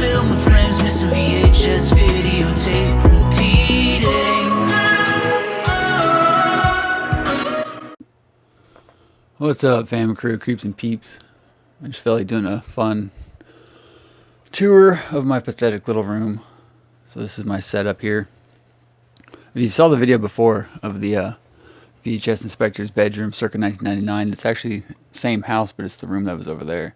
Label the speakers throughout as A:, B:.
A: filled with friends missing VHS videotape repeating.
B: What's up, fam, crew, creeps, and peeps? I just felt like doing a fun tour of my pathetic little room. So this is my setup here. If you saw the video before of the VHS inspector's bedroom circa 1999, it's actually the same house, but it's the room that was over there.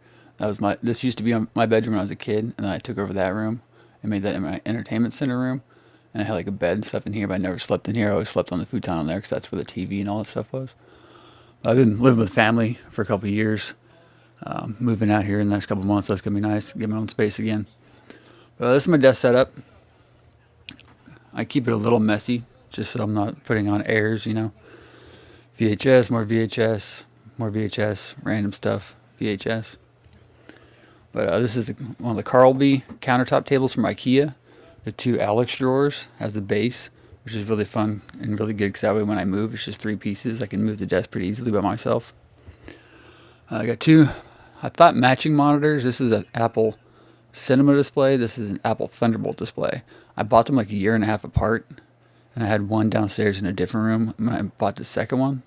B: This used to be my bedroom when I was a kid, and then I took over that room and made that in my entertainment center room. And I had like a bed and stuff in here, but I never slept in here. I always slept on the futon in there because that's where the TV and all that stuff was. I've been living with family for a couple of years. Moving out here in the next couple of months, so that's going to be nice. Get my own space again. But this is my desk setup. I keep it a little messy, just so I'm not putting on airs, you know. VHS, more VHS, more VHS, random stuff, VHS. But this is one of the Carlby countertop tables from IKEA. The two Alex drawers has the base, which is really fun and really good because that way when I move, it's just 3 pieces. I can move the desk pretty easily by myself. I got 2, I thought matching monitors. This is an Apple Cinema display. This is an Apple Thunderbolt display. I bought them like a year and a half apart, and I had one downstairs in a different room when I bought the second one.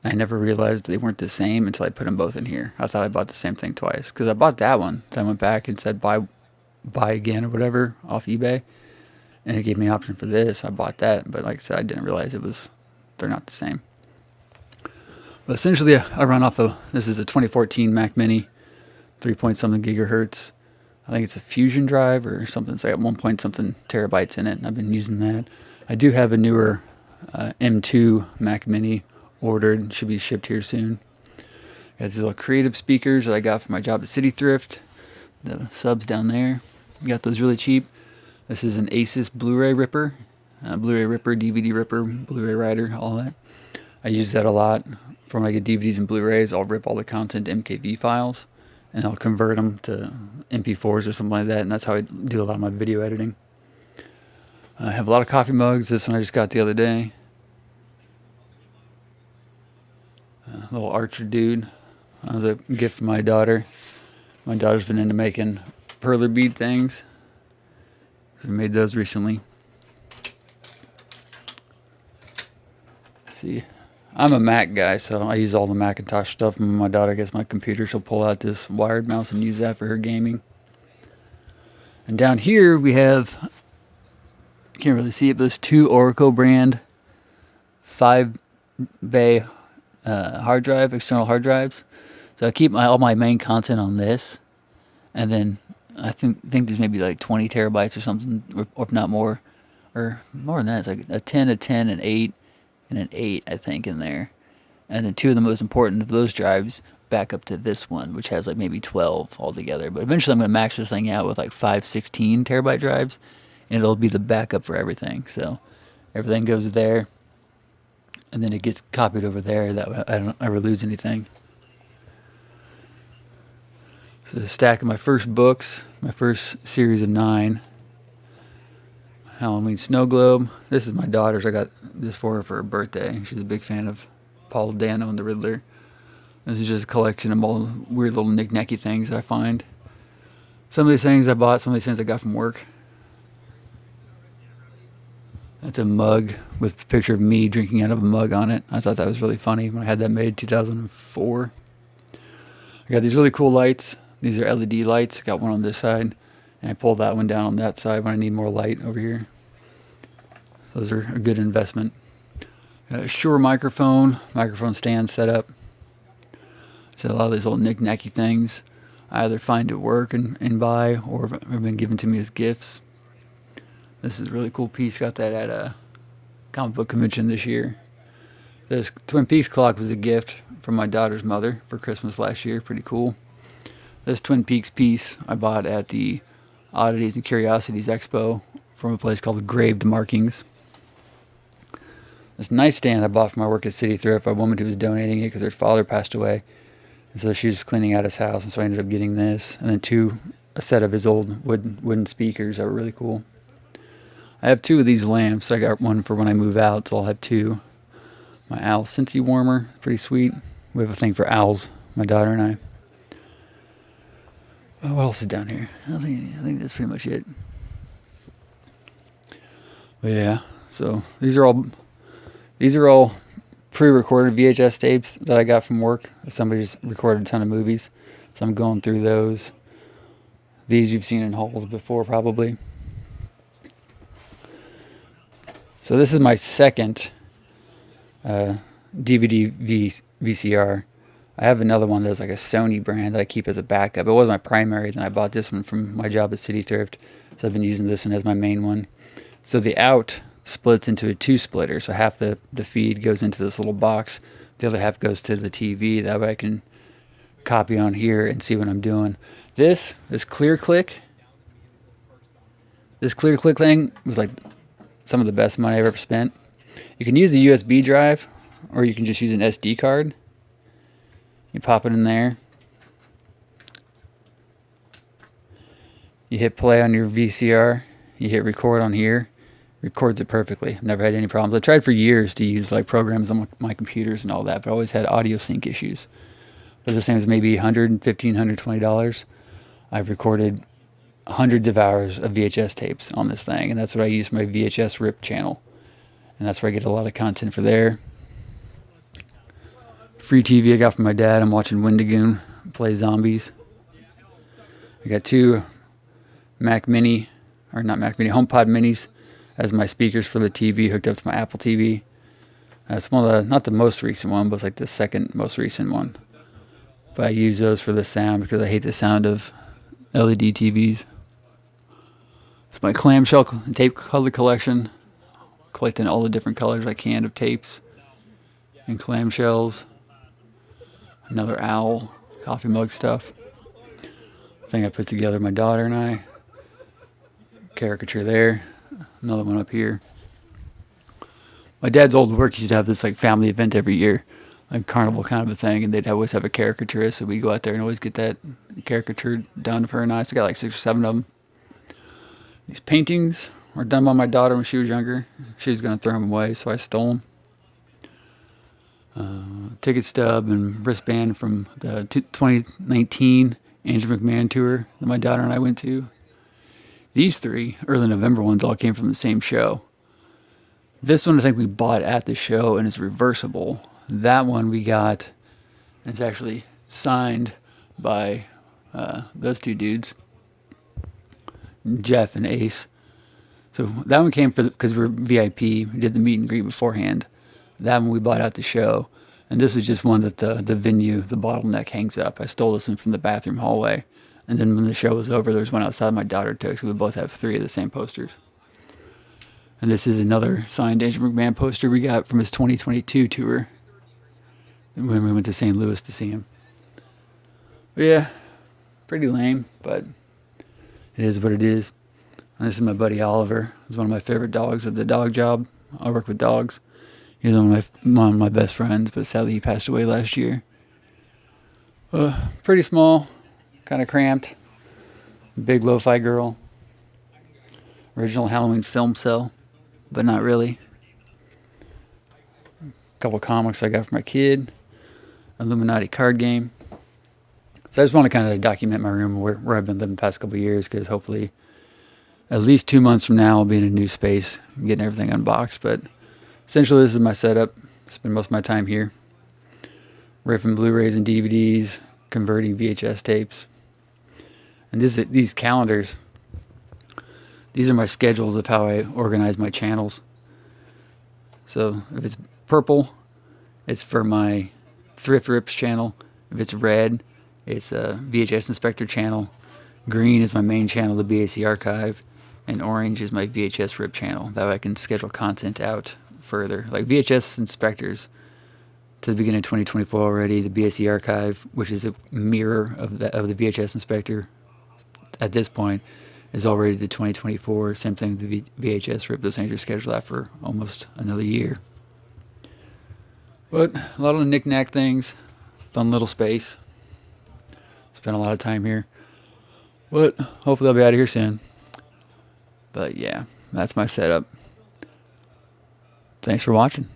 B: And I never realized they weren't the same until I put them both in here. I thought I bought the same thing twice because I bought that one. Then I went back and said buy again or whatever off eBay, and it gave me an option for this. I bought that, but like I said, I didn't realize they're not the same. But essentially, I run off this is a 2014 Mac Mini, 3-point-something gigahertz. I think it's a Fusion drive or something. It's like 1-point-something terabytes in it, and I've been using that. I do have a newer M2 Mac Mini ordered. Should be shipped here soon. Got these little creative speakers that I got for my job at City Thrift. The subs down there. Got those really cheap. This is an Asus Blu-ray Ripper. Blu-ray Ripper, DVD Ripper, Blu-ray Writer, all that. I use that a lot. For when I get DVDs and Blu-rays, I'll rip all the content to MKV files, and I'll convert them to MP4s or something like that, and that's how I do a lot of my video editing. I have a lot of coffee mugs. This one I just got the other day. Little Archer dude. That was a gift from my daughter. My daughter's been into making perler bead things. So we made those recently. See, I'm a Mac guy, so I use all the Macintosh stuff. When my daughter gets my computer, she'll pull out this wired mouse and use that for her gaming. And down here we have, you can't really see it, but there's 2 Oracle brand 5-bay hard drive, external hard drives. So I keep all my main content on this, and then I think there's maybe like 20 terabytes or something, or if not more, or more than that. It's like a 10, an 8, and an 8, I think, in there. And then 2 of the most important of those drives back up to this one, which has like maybe 12 altogether. But eventually I'm going to max this thing out with like 5 16 terabyte drives, and it'll be the backup for everything. So everything goes there, and then it gets copied over there. That way I don't ever lose anything. So the stack of my first books, my first series of 9. Halloween Snow Globe. This is my daughter's. I got this for her birthday. She's a big fan of Paul Dano and the Riddler. This is just a collection of all weird little knick-knacky things that I find. Some of these things I bought, some of these things I got from work. That's a mug with a picture of me drinking out of a mug on it. I thought that was really funny when I had that made in 2004. I got these really cool lights. These are LED lights. Got one on this side, and I pulled that one down on that side when I need more light over here. Those are a good investment. Got a Shure microphone stand set up. So a lot of these little knick-knacky things I either find at work and buy, or have been given to me as gifts. This is a really cool piece. Got that at a comic book convention this year. This Twin Peaks clock was a gift from my daughter's mother for Christmas last year. Pretty cool. This Twin Peaks piece I bought at the Oddities and Curiosities Expo from a place called Graved Markings. This nightstand I bought from my work at City Thrift by a woman who was donating it because her father passed away. And so she was cleaning out his house, and so I ended up getting this. And then a set of his old wooden speakers that were really cool. I have 2 of these lamps. I got one for when I move out, so I'll have 2. My owl Scentsy warmer, pretty sweet. We have a thing for owls, my daughter and I. What else is down here? I think that's pretty much it. But yeah, so these are all pre-recorded VHS tapes that I got from work. Somebody's recorded a ton of movies, so I'm going through those. These you've seen in hauls before, probably. So this is my second DVD VCR. I have another one that's like a Sony brand that I keep as a backup. It was my primary, then I bought this one from my job at City Thrift, so I've been using this one as my main one. So the out splits into a 2-splitter, so half the feed goes into this little box, the other half goes to the TV. That way I can copy on here and see what I'm doing. This clear click thing was like some of the best money I've ever spent. You can use a USB drive, or you can just use an SD card. You pop it in there. You hit play on your VCR. You hit record on here. Records it perfectly. I've never had any problems. I tried for years to use like programs on my computers and all that, but I always had audio sync issues. But the same as maybe $115, $120. I've recorded hundreds of hours of VHS tapes on this thing, and that's what I use for my VHS RIP channel. And that's where I get a lot of content for there. Free TV I got from my dad. I'm watching Wendigoon play zombies. I got 2 HomePod Minis as my speakers for the TV hooked up to my Apple TV. That's one of the, not the most recent one, but it's like the second most recent one. But I use those for the sound because I hate the sound of LED TVs. It's my clamshell tape color collection. Collecting all the different colors I can of tapes and clamshells. Another owl, coffee mug stuff. Thing I put together, my daughter and I. Caricature there. Another one up here. My dad's old work used to have this like family event every year, like carnival kind of a thing, and they'd always have a caricaturist, so we go out there and always get that caricature done for her and I. So I got like 6 or 7 of them. These paintings were done by my daughter when she was younger. She was going to throw them away, so I stole them. Ticket stub and wristband from the 2019 Andrew McMahon tour that my daughter and I went to. These 3 early November ones all came from the same show. This one I think we bought at the show and is reversible. That one we got, and it's actually signed by those 2 dudes, Jeff and Ace. So that one came because we're VIP. We did the meet and greet beforehand. That one we bought at the show. And this was just one that the venue, the bottleneck, hangs up. I stole this one from the bathroom hallway. And then when the show was over, there was one outside my daughter took. So we both have 3 of the same posters. And this is another signed Andrew McMahon poster we got from his 2022 tour when we went to St. Louis to see him. But yeah, pretty lame, but it is what it is. And this is my buddy Oliver. He's one of my favorite dogs at the dog job. I work with dogs. He's one of my best friends, but sadly he passed away last year. Pretty small, kind of cramped. Big lo-fi girl. Original Halloween film cell, but not really. A couple comics I got for my kid. Illuminati card game. So I just want to kind of document my room where I've been living the past couple of years, because hopefully at least 2 months from now I'll be in a new space, getting everything unboxed. But essentially this is my setup. Spend most of my time here. Ripping Blu-rays and DVDs, converting VHS tapes. And these calendars, these are my schedules of how I organize my channels. So if it's purple, it's for my Thrift Rips channel. If it's red, it's a VHS Inspector channel. Green is my main channel, the BAC Archive. And orange is my VHS Rip channel. That way I can schedule content out further. Like VHS Inspectors, to the beginning of 2024 already. The BAC Archive, which is a mirror of the VHS Inspector at this point, is already to 2024. Same thing with the VHS Rip. Those things are scheduled out for almost another year. But a lot of knick-knack things. Fun little space. Spent a lot of time here. But hopefully I'll be out of here soon. But yeah, that's my setup. Thanks for watching.